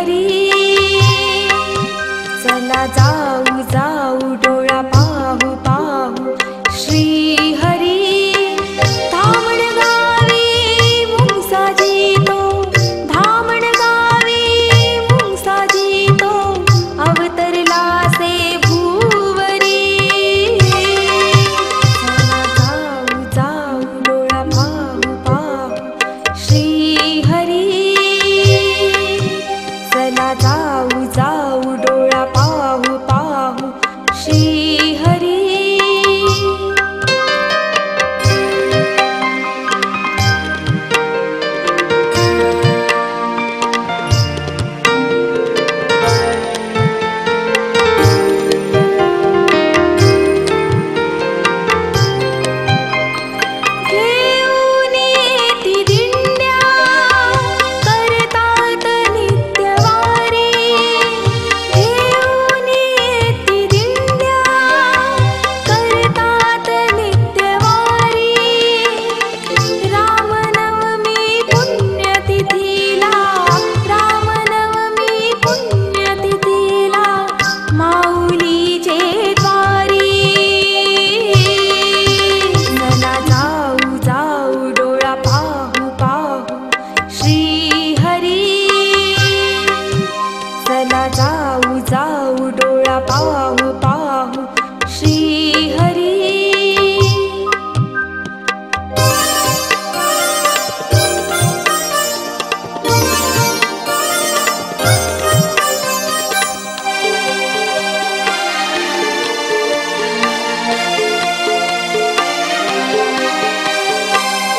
हरी चला जाऊ जाऊ डोळा पाहू पाहू श्री हरी धामण गावी मुंगसा जीतो धामण गावी मुंगसा जीतो अवतरला से भूवरी चला जाऊ जाऊ डोळा पाहू पाहू श्री हरी चला जाऊ जाऊ डोळा पाहू पाहू श्री हरी घेऊन येती दिंड्या करतात नित्यवारी घेऊन येती दिंड्या करतात नित्यवारी रामनवमी पुण्यतिथीला रामनवमी पुण्यतिथीला माऊलीचे द्वारी चला जाऊ जाऊ डोळा पाहू पाहू श्री हरी चला जाऊ जाऊ डोळा पाहू पाहू श्री हरी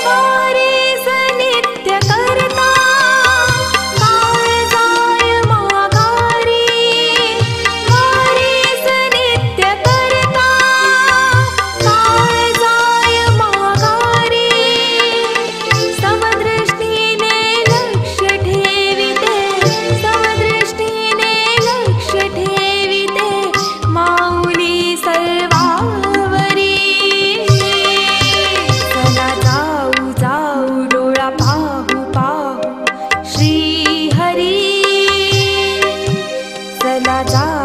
वारीस नित्य करता काळजाय माघारी वारीस नित्य करता काळजाय माघारी समदृष्टीने लक्ष ठेविते समदृष्टीने लक्ष ठेविते माऊली सर्वावरी चला जाऊ जाऊ डोळा पाहू पाहू श्री हरी चला जाऊ